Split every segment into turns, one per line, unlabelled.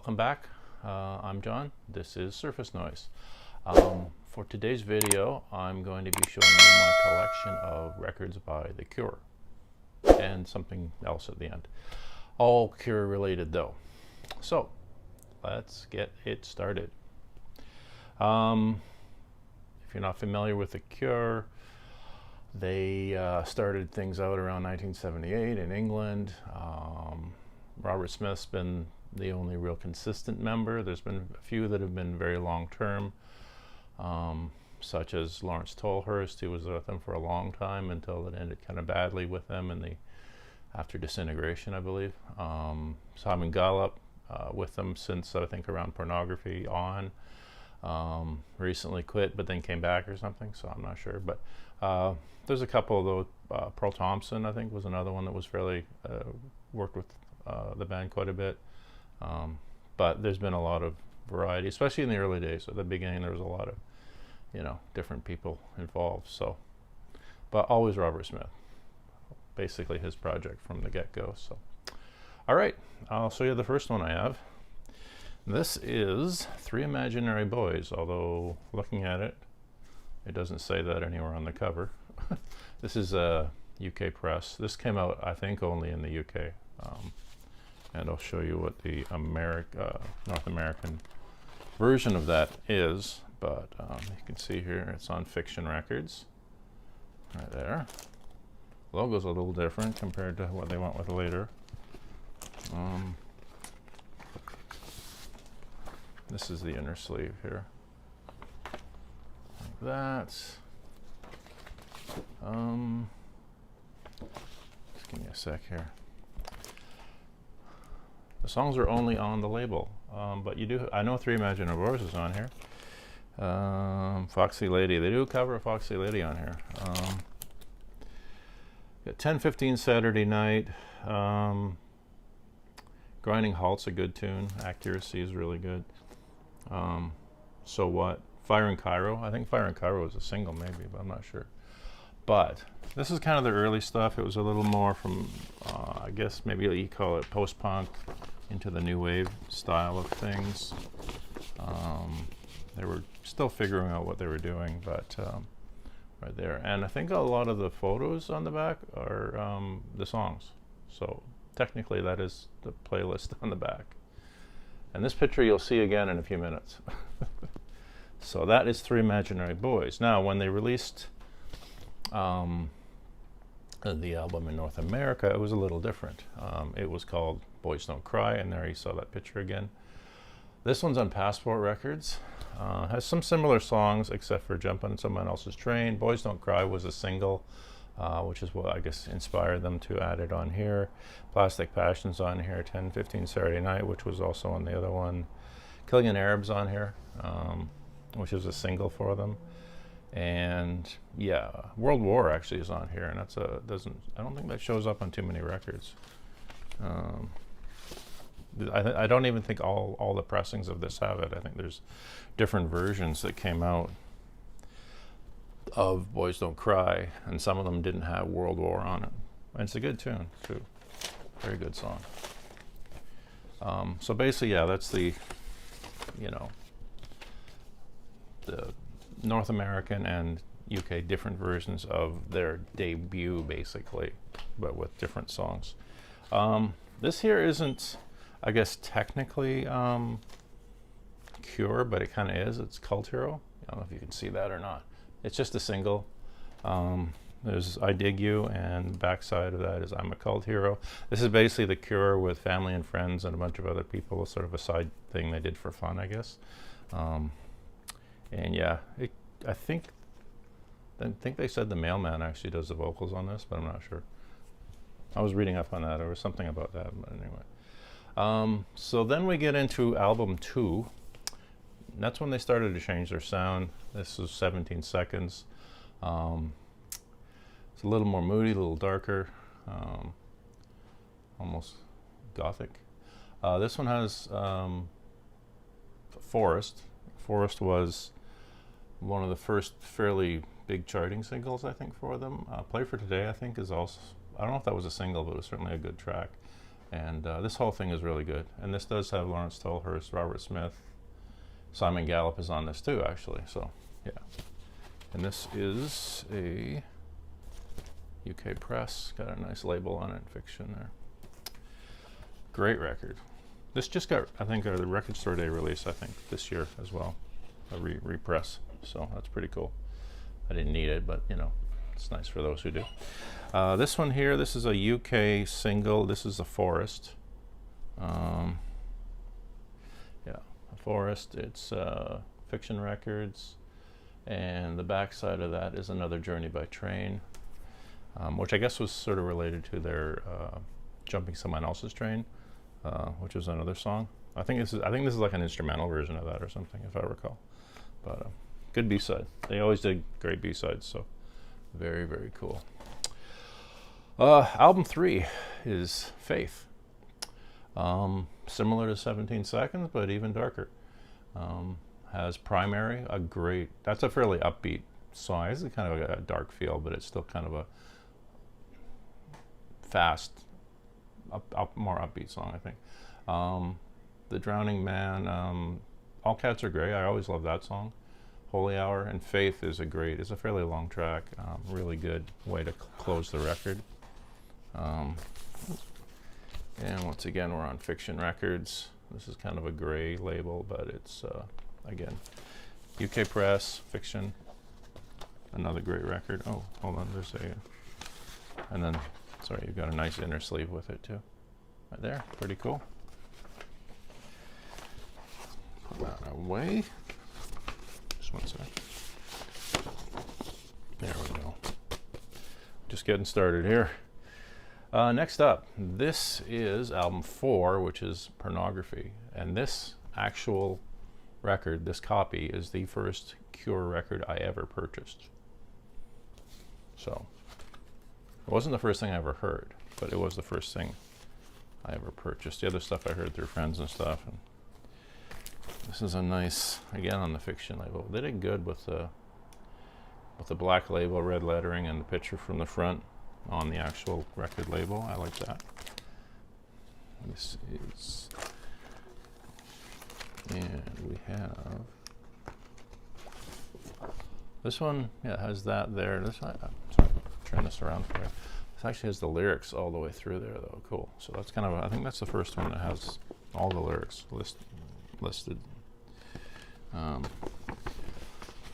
Welcome back. I'm John. This is Surface Noise. For today's video, I'm going to be showing you my collection of records by The Cure and something else at the end. All Cure related though. So let's get it started. If you're not familiar with The Cure, they started things out around 1978 in England. Robert Smith's been the only real consistent member. There's been a few that have been very long-term, such as Laurence Tolhurst, who was with them for a long time until it ended kind of badly with them after disintegration, I believe. Simon Gallup with them since I think around Pornography on. Recently quit, but then came back or something, so I'm not sure. But there's a couple of those. Pearl Thompson, I think, was another one that was fairly worked with the band quite a bit. But there's been a lot of variety, especially in the early days. At the beginning, there was a lot of, different people involved. So, but always Robert Smith, basically his project from the get-go. So, all right, I'll show you the first one I have. This is Three Imaginary Boys, although looking at it, it doesn't say that anywhere on the cover. This is a UK press. This came out, I think, only in the UK. And I'll show you what the North American version of that is. But you can see here, it's on Fiction Records, right there. Logo's a little different compared to what they went with later. This is the inner sleeve here, like that. Just give me a sec here. The songs are only on the label, but you do. I know Three Imaginary Boys is on here. Foxy Lady, they do cover a Foxy Lady on here. Got 10:15 Saturday Night. Grinding Halt's a good tune. Accuracy is really good. So What? Fire in Cairo. I think Fire in Cairo was a single, maybe, but I'm not sure. But this is kind of the early stuff. It was a little more from, I guess maybe you call it post-punk into the new wave style of things. They were still figuring out what they were doing, but right there. And I think a lot of the photos on the back are the songs. So technically that is the playlist on the back. And this picture you'll see again in a few minutes. So that is Three Imaginary Boys. Now, when they released the album in North America, it was a little different. It was called Boys Don't Cry, and there you saw that picture again. This one's on Passport Records. Has some similar songs, except for Jump on Someone Else's Train. Boys Don't Cry was a single, which is what I guess inspired them to add it on here. Plastic Passion's on here. 10:15 Saturday Night, which was also on the other one. Killing an Arab's on here, which is a single for them. And yeah, World War actually is on here, and that's I don't think that shows up on too many records. I don't even think all the pressings of this have it. I think there's different versions that came out of Boys Don't Cry, and some of them didn't have World War on it. And it's a good tune too, very good song. So basically, yeah, that's the North American and UK different versions of their debut, basically, but with different songs. This here isn't, I guess, technically Cure, but it kind of is. It's Cult Hero. I don't know if you can see that or not. It's just a single. There's I Dig You, and backside of that is I'm a Cult Hero. This is basically The Cure with family and friends and a bunch of other people, sort of a side thing they did for fun, I guess. And yeah, I think they said the Mailman actually does the vocals on this, but I'm not sure. I was reading up on that. There was something about that, but anyway. So then we get into album 2. And that's when they started to change their sound. This was 17 Seconds. It's a little more moody, a little darker, almost gothic. This one has Forest. Forest was one of the first fairly big charting singles, I think, for them. Play for Today, I think, is also, I don't know if that was a single, but it was certainly a good track. And this whole thing is really good. And this does have Laurence Tolhurst, Robert Smith, Simon Gallup is on this too, actually. So, yeah. And this is a UK press. Got a nice label on it, Fiction there. Great record. This just got, I think, the Record Store Day release, I think, this year as well. A repress. So that's pretty cool. I didn't need it, but, you know, it's nice for those who do. This one here, this is a UK single. This is a Forest. Yeah, a Forest. It's Fiction Records. And the back side of that is another Journey by Train, which I guess was sort of related to their Jumping Someone Else's Train, which was another song. I think this is like an instrumental version of that or something, if I recall. But good B-side. They always did great B-sides, so very, very cool. Album 3 is Faith. Similar to 17 Seconds, but even darker. Has Primary, that's a fairly upbeat song. It's kind of a dark feel, but it's still kind of a fast, more upbeat song, I think. The Drowning Man, All Cats Are Grey, I always love that song. Holy Hour, and Faith is it's a fairly long track, really good way to close the record. And once again, we're on Fiction Records. This is kind of a gray label, but it's, again, UK Press, Fiction, another great record. Oh, hold on, there's and then, sorry, you've got a nice inner sleeve with it too. Right there, pretty cool. Put that away. Just one sec. There we go. Just getting started here. Next up, this is album 4, which is Pornography. And this actual record, this copy, is the first Cure record I ever purchased. So, it wasn't the first thing I ever heard, but it was the first thing I ever purchased. The other stuff I heard through friends and stuff. And this is a nice, again on the Fiction label. They did good with the black label, red lettering, and the picture from the front on the actual record label. I like that. This is, and we have this one. Yeah, it has that there. This one, sorry, turn this around for you. This actually has the lyrics all the way through there, though. Cool. So that's kind of, I think that's the first one that has all the lyrics listed.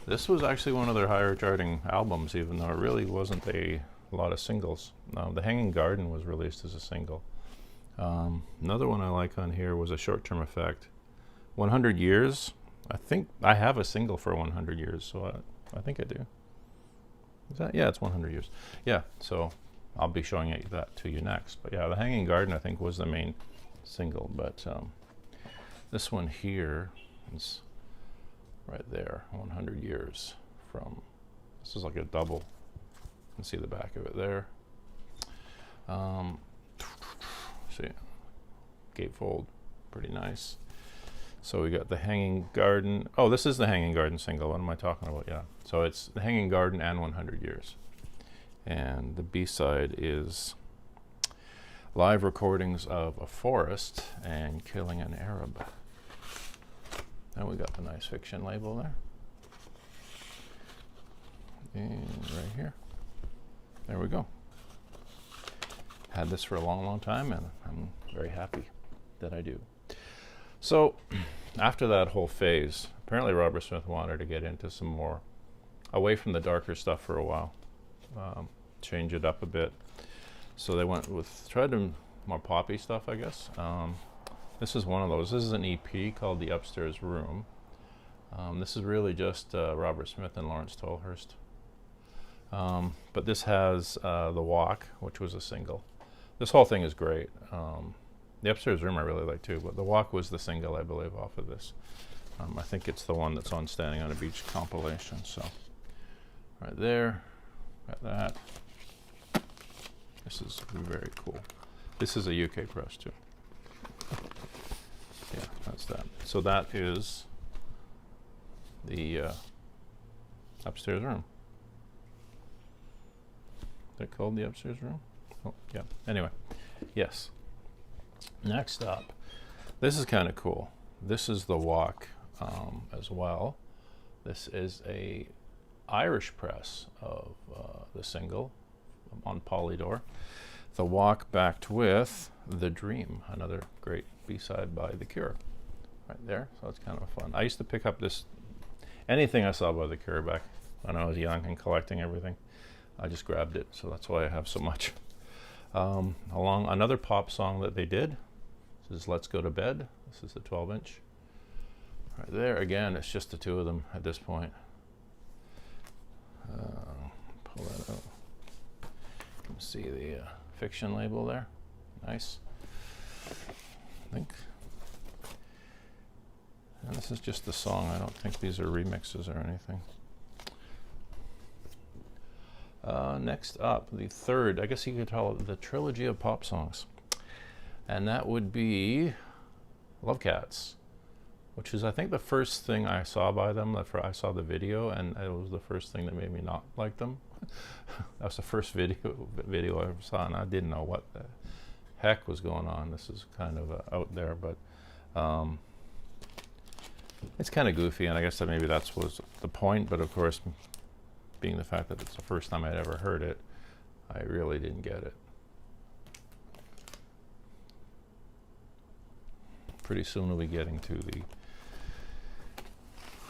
This was actually one of their higher charting albums, even though it really wasn't a lot of singles. The Hanging Garden was released as a single. Another one I like on here was A Short-Term Effect. 100 Years. I think I have a single for 100 Years, so I think I do. Is that? Yeah, it's 100 Years. Yeah, so I'll be showing that to you next. But yeah, The Hanging Garden I think was the main single, but this one here is right there, 100 Years from, this is like a double. You can see the back of it there. See, gatefold, pretty nice. So we got The Hanging Garden. Oh, this is the Hanging Garden single. What am I talking about? Yeah. So it's The Hanging Garden and 100 Years. And the B-side is live recordings of A Forest and Killing an Arab. Then we got the nice Fiction label there. And right here. There we go. Had this for a long, long time, and I'm very happy that I do. So, after that whole phase, apparently Robert Smith wanted to get into some more, away from the darker stuff for a while, change it up a bit. So they went with, tried to more poppy stuff, I guess. This is one of those. This is an EP called The Upstairs Room. This is really just Robert Smith and Laurence Tolhurst. But this has The Walk, which was a single. This whole thing is great. The Upstairs Room I really like too, but The Walk was the single, I believe, off of this. I think it's the one that's on Standing on a Beach compilation. So, right there, got that. This is very cool. This is a UK press too. Yeah, that's that. So that is the Upstairs Room. Is it called The Upstairs Room? Oh, yeah. Anyway, yes. Next up, this is kind of cool. This is the walk as well. This is a Irish press of the single on Polydor. The walk backed with The Dream, another great B-side by The Cure, right there. So it's kind of fun. I used to pick up anything I saw by The Cure back when I was young and collecting everything. I just grabbed it, so that's why I have so much. Along another pop song that they did. This is Let's Go to Bed. This is the 12-inch. Right there, again, it's just the two of them at this point. Pull that out. You can see the Fiction label there. Nice. I think. And this is just the song. I don't think these are remixes or anything. Next up, the third, I guess you could call it the trilogy of pop songs. And that would be Love Cats, which is, I think, the first thing I saw by them. I saw the video, and it was the first thing that made me not like them. That was the first video I ever saw, and I didn't know what the heck was going on. This is kind of out there, but it's kind of goofy, and I guess that maybe that was the point. But of course, being the fact that it's the first time I'd ever heard it, I really didn't get it. Pretty soon we'll be getting to the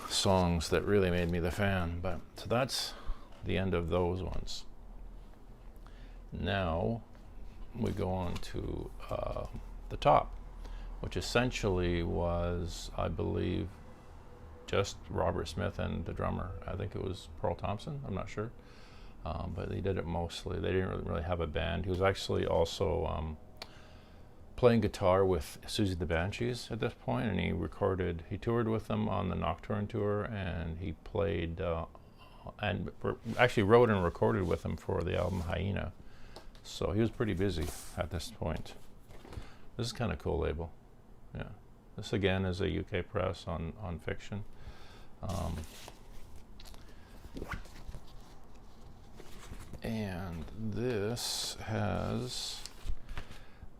songs that really made me the fan. But so that's the end of those ones. Now we go on to the top, which essentially was, I believe, just Robert Smith and the drummer. I think it was Pearl Thompson, I'm not sure. But they did it mostly. They didn't really have a band. He was actually also playing guitar with Susie the Banshees at this point, and he toured with them on the Nocturne tour, and he played and actually wrote and recorded with them for the album Hyena. So he was pretty busy at this point. This is kind of cool label. Yeah. This again is a UK press on Fiction. And this has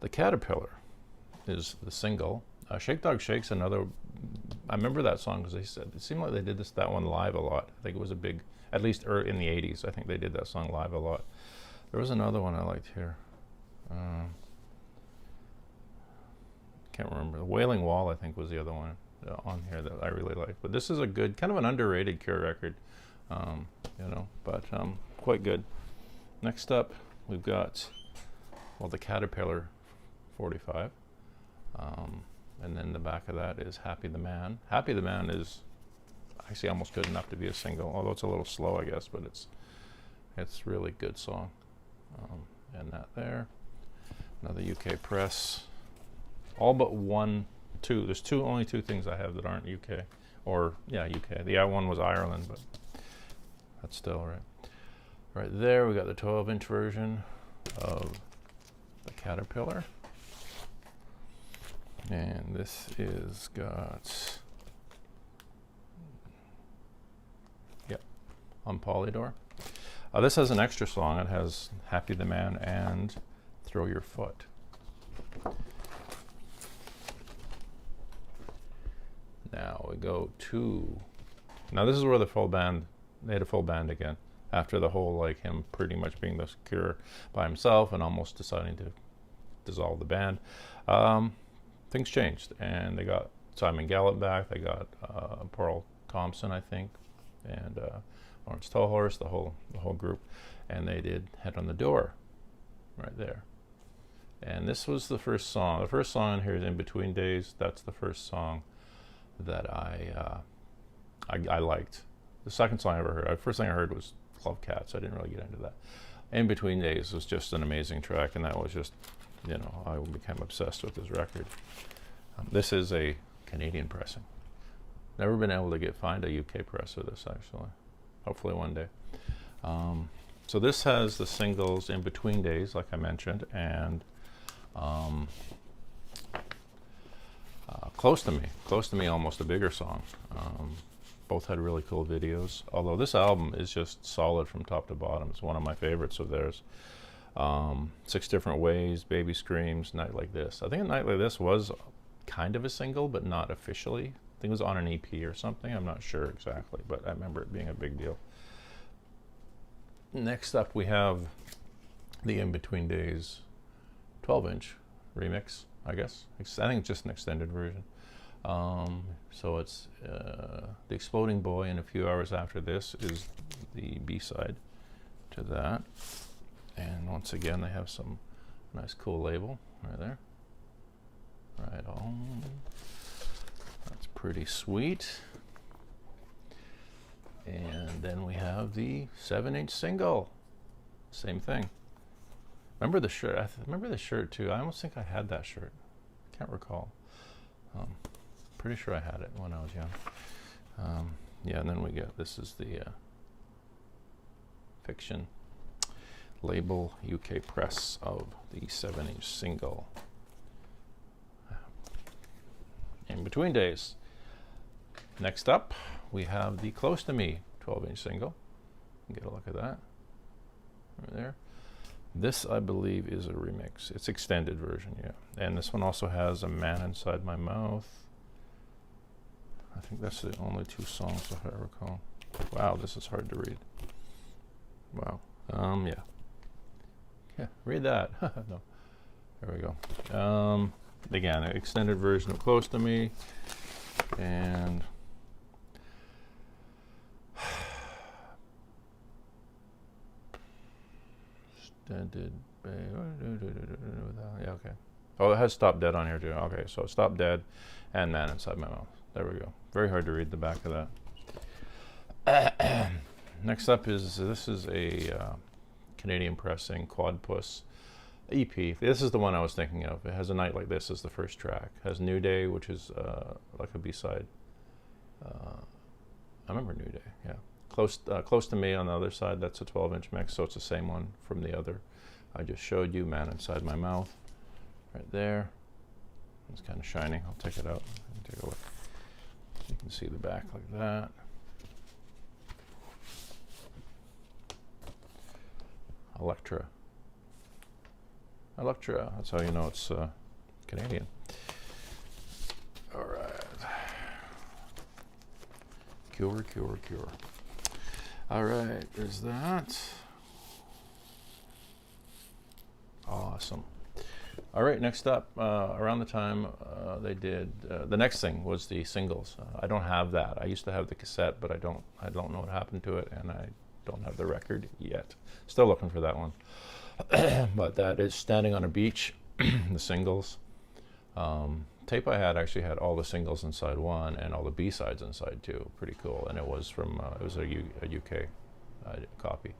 The Caterpillar is the single. Shake Dog Shake's another. I remember that song because they said it seemed like they did that one live a lot. I think it was a big, at least in the 80s, I think they did that song live a lot. There was another one I liked here. Can't remember. The Wailing Wall, I think, was the other one on here that I really liked. But this is a good, kind of an underrated Cure record, but quite good. Next up, we've got, the Caterpillar 45. And then the back of that is Happy the Man. Happy the Man is actually almost good enough to be a single, although it's a little slow, I guess, but it's really good song. And that there. Another UK press. All but two. There's only two things I have that aren't UK. Or, yeah, UK. The other one was Ireland, but that's still right. Right there, we got the 12-inch version of The Caterpillar. And this is got, on Polydor. This has an extra song. It has Happy the Man and Throw Your Foot. Now we go to, now this is where they had a full band again, after the whole, him pretty much being the Cure by himself and almost deciding to dissolve the band. Things changed, and they got Simon Gallup back. They got Pearl Thompson, I think, and Laurence Tolhurst, the whole group, and they did Head on the Door, right there. And this was the first song. The first song in here is In Between Days. That's the first song that I liked. The second song I ever heard, the first thing I heard was Love Cats. I didn't really get into that. In Between Days was just an amazing track, and that was just, I became obsessed with this record. This is a Canadian pressing. Never been able to find a UK press of this, actually. Hopefully one day. So this has the singles In Between Days, like I mentioned, and Close to Me. Close to Me, almost a bigger song. Both had really cool videos, although this album is just solid from top to bottom. It's one of my favorites of theirs. 6 Different Ways, Baby Screams, Night Like This. I think A Night Like This was kind of a single, but not officially. I think it was on an EP or something. I'm not sure exactly, but I remember it being a big deal. Next up, we have the In Between Days 12-inch remix, I guess. I think it's just an extended version. So it's The Exploding Boy, and A Few Hours After This is the B-side to that. And once again, they have some nice cool label right there. Right on. That's pretty sweet. And then we have the 7-inch single. Same thing. Remember the shirt? I remember the shirt too. I almost think I had that shirt. Can't recall. Pretty sure I had it when I was young. Yeah, and then we get, this is the Fiction label UK press of the 7-inch single. In Between Days. Next up, we have the Close to Me 12-inch single. Get a look at that right there. This, I believe, is a remix. It's extended version, yeah. And this one also has A Man Inside My Mouth. I think that's the only 2 songs, if I recall. Wow, this is hard to read. Wow. Yeah. Yeah, read that. No. There we go. Again, an extended version of Close to Me. And extended. Yeah, okay. Oh, it has Stop Dead on here too. Okay, so Stop Dead and Man Inside My Mouth. There we go. Very hard to read the back of that. Next up is, this is a Canadian pressing Quadpuss EP. This is the one I was thinking of. It has A Night Like This as the first track. It has New Day, which is like a B-side. I remember New Day, yeah. Close to Me on the other side, that's a 12-inch mix, so it's the same one from the other. I just showed you, Man Inside My Mouth, right there. It's kind of shining. I'll take it out and take a look. You can see the back like that. Electra, that's how you know it's Canadian. All right. Cure. All right, there's that. Awesome. All right, next up, around the time they did, the next thing was the singles. I don't have that. I used to have the cassette, but I don't know what happened to it, and I don't have the record yet. Still looking for that one. But that is Standing on a Beach, the singles. Tape I had actually had all the singles inside one and all the B-sides inside two. Pretty cool. And it was from, it was a UK copy.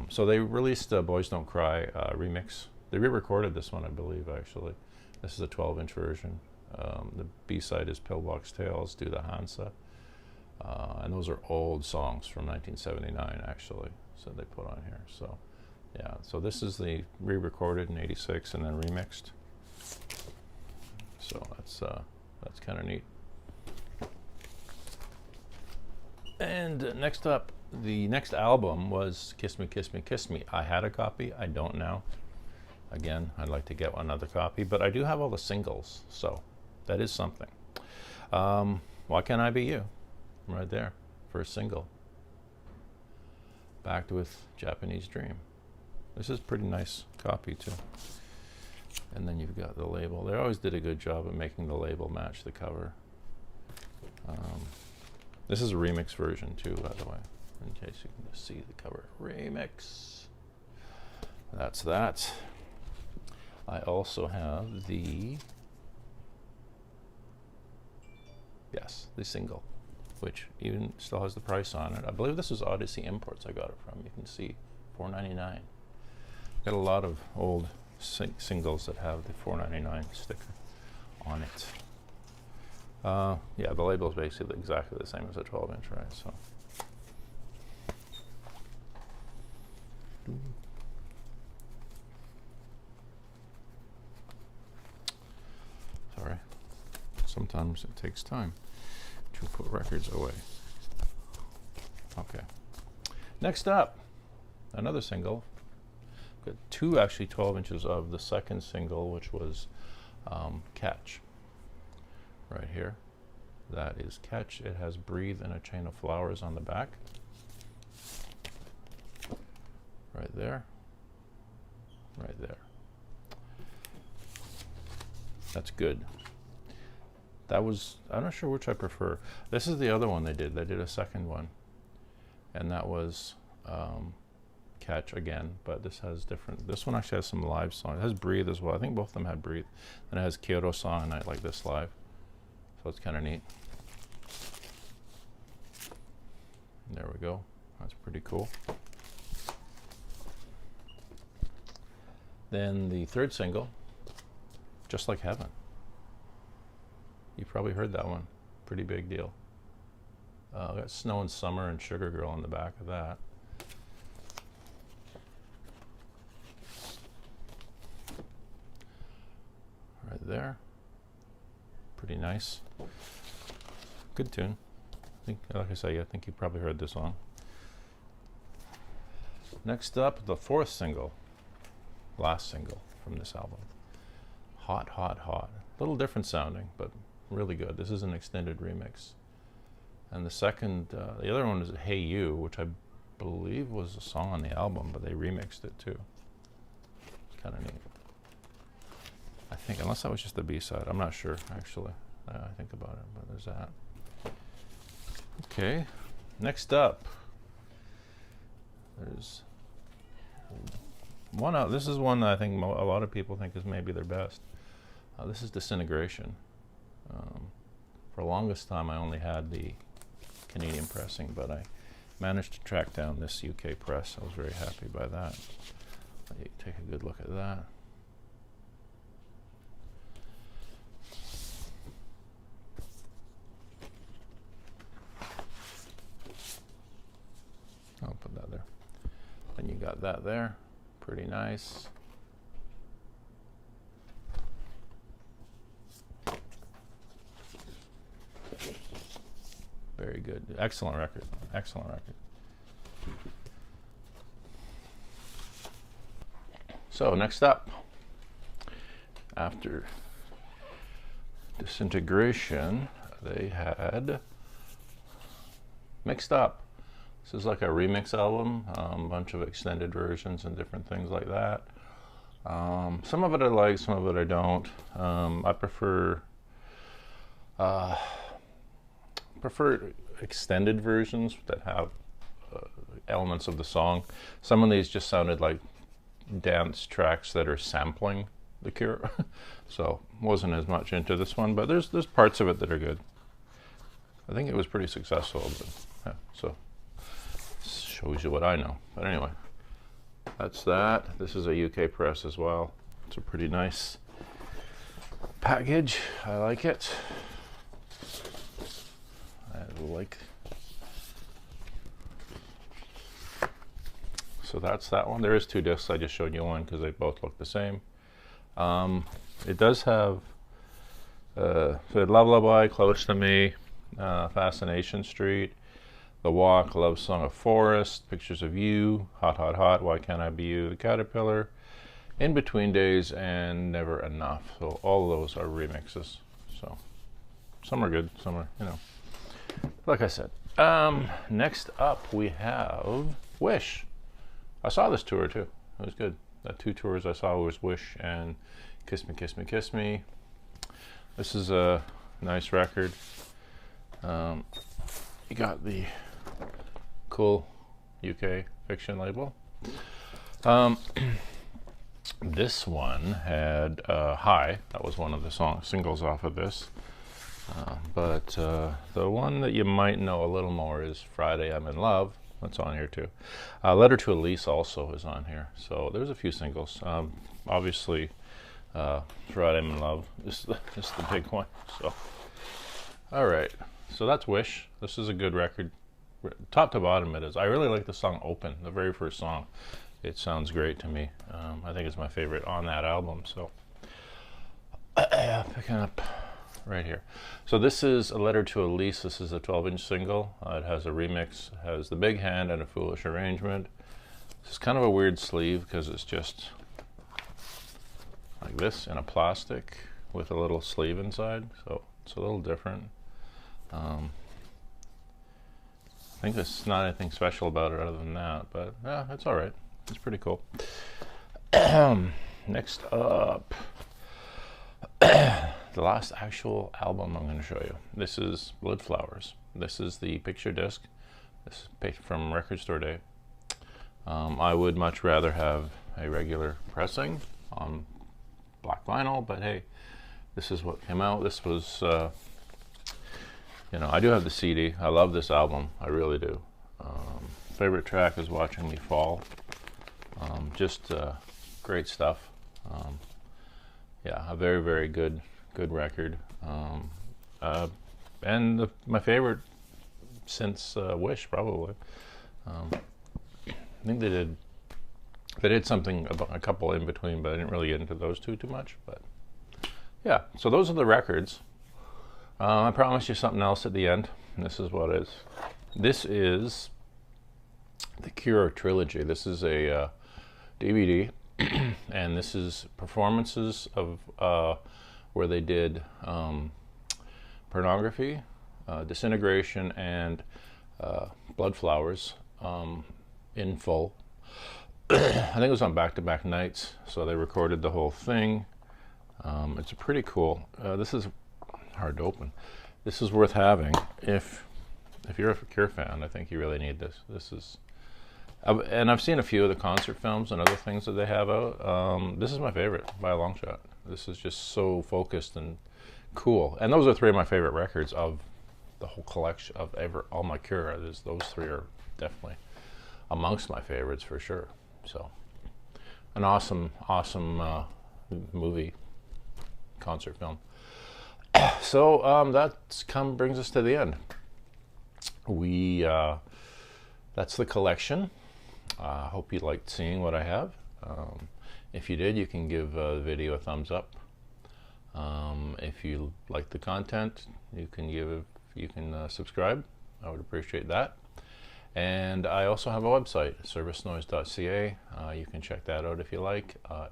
So they released Boys Don't Cry remix. They re-recorded this one, I believe, actually. This is a 12-inch version. The B-side is Pillbox Tales, Do the Hansa. And those are old songs from 1979, actually, so they put on here. So, yeah, so this is the re-recorded in '86 and then remixed. So that's kind of neat. And next up, the next album was Kiss Me, Kiss Me, Kiss Me. I had a copy. I don't now. Again, I'd like to get another copy, but I do have all the singles, so that is something. Why Can't I Be You? Right there, first single. Backed with Japanese Dream. This is a pretty nice copy too. And then you've got the label. They always did a good job of making the label match the cover. This is a remix version too, by the way, in case you can just see the cover. Remix. That's that. I also have the, yes, the single, which even still has the price on it. I believe this is Odyssey Imports I got it from. You can see $4.99. Got a lot of old singles that have the $4.99 sticker on it. Yeah, the label is basically exactly the same as a 12-inch, right? So. Sorry. Sometimes it takes time to put records away. Okay. Next up, another single got two actually 12 inches of the second single, which was Catch. Right here. That is Catch. It has Breathe and a Chain of Flowers on the back. Right there. Right there. That's good. That was, I'm not sure which I prefer. This is the other one they did. They did a second one. And that was Catch again, but this has different, this one actually has some live songs. It has Breathe as well. I think both of them had Breathe. And it has Kyoto Song and Night Like This live. So it's kind of neat. There we go. That's pretty cool. Then the third single, Just Like Heaven. You probably heard that one. Pretty big deal. Got Snow and Summer and Sugar Girl on the back of that. Right there. Pretty nice. Good tune. I think, like I say, I think you probably heard this song. Next up, the fourth single. Last single from this album. Hot, Hot, Hot. A little different sounding, but really good. This is an extended remix. And the second, the other one is Hey You, which I believe was a song on the album, but they remixed it too. It's kind of neat. I think, unless that was just the B-side. I'm not sure, actually. I think about it, but there's that. Okay, next up. There's one out. This is one that I think a lot of people think is maybe their best. This is Disintegration. For the longest time, I only had the Canadian pressing, but I managed to track down this UK press. I was very happy by that. Let me take a good look at that. I'll put that there. Then you got that there. Pretty nice. Very good. Excellent record. Excellent record. So next up, after Disintegration, they had Mixed Up. This is like a remix album, a bunch of extended versions and different things like that. Some of it I like, some of it I don't. I prefer extended versions that have elements of the song. Some of these just sounded like dance tracks that are sampling The Cure, so wasn't as much into this one. But there's parts of it that are good. I think it was pretty successful. But, yeah, so shows you what I know. But anyway, that's that. This is a UK press as well. It's a pretty nice package. I like it. So that's that one. There is two discs. I just showed you one because they both look the same. It does have so Lullaby, Close to Me, Fascination Street, The Walk, Love Song of Forest, Pictures of You, Hot Hot Hot, Why Can't I Be You, The Caterpillar, In Between Days, and Never Enough. So all of those are remixes. So some are good, some are, you know. Like I said, next up we have Wish. I saw this tour too. It was good. The two tours I saw was Wish and Kiss Me, Kiss Me, Kiss Me. This is a nice record. You got the cool UK fiction label. This one had High. That was one of the singles off of this. But the one that you might know a little more is Friday I'm in Love. That's on here too. Letter to Elise also is on here. So there's a few singles. Obviously, Friday I'm in Love is the big one. So, all right. So that's Wish. This is a good record. Top to bottom it is. I really like the song Open, the very first song. It sounds great to me. I think it's my favorite on that album. So picking up right here. So this is A Letter to Elise. This is a 12-inch single. It has a remix. It has The Big Hand and a Foolish Arrangement. It's kind of a weird sleeve because it's just like this in a plastic with a little sleeve inside, so it's a little different. I think there's not anything special about it other than that, but yeah, it's all right. It's pretty cool. Next up, the last actual album I'm going to show you. This is Blood Flowers. This is the picture disc. This is from Record Store Day. I would much rather have a regular pressing on black vinyl, but hey, this is what came out. This was, you know, I do have the CD. I love this album. I really do. Favorite track is Watching Me Fall. Just great stuff. Yeah, a very, very good record. And my favorite since Wish, probably. I think they did something about a couple in between, but I didn't really get into those two too much. But yeah, so those are the records. I promised you something else at the end, and this is what it is. This is the Cure trilogy. This is a DVD, and this is performances of where they did Pornography, Disintegration, and Blood Flowers in full. I think it was on back-to-back nights, so they recorded the whole thing. It's a pretty cool. This is hard to open. This is worth having if you're a Cure fan. I think you really need this. This is, and I've seen a few of the concert films and other things that they have out. This is my favorite by a long shot. This is just so focused and cool. And those are three of my favorite records of the whole collection of all my Cure. Those three are definitely amongst my favorites for sure. So, an awesome movie, concert film. So that brings us to the end. That's the collection. I hope you liked seeing what I have. If you did, you can give the video a thumbs up. If you like the content, you can subscribe. I would appreciate that. And I also have a website, servicenoise.ca. You can check that out if you like. A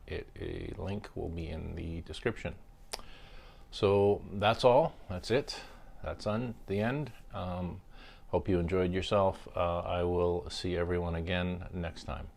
link will be in the description. So that's all. That's it. That's the end. Hope you enjoyed yourself. I will see everyone again next time.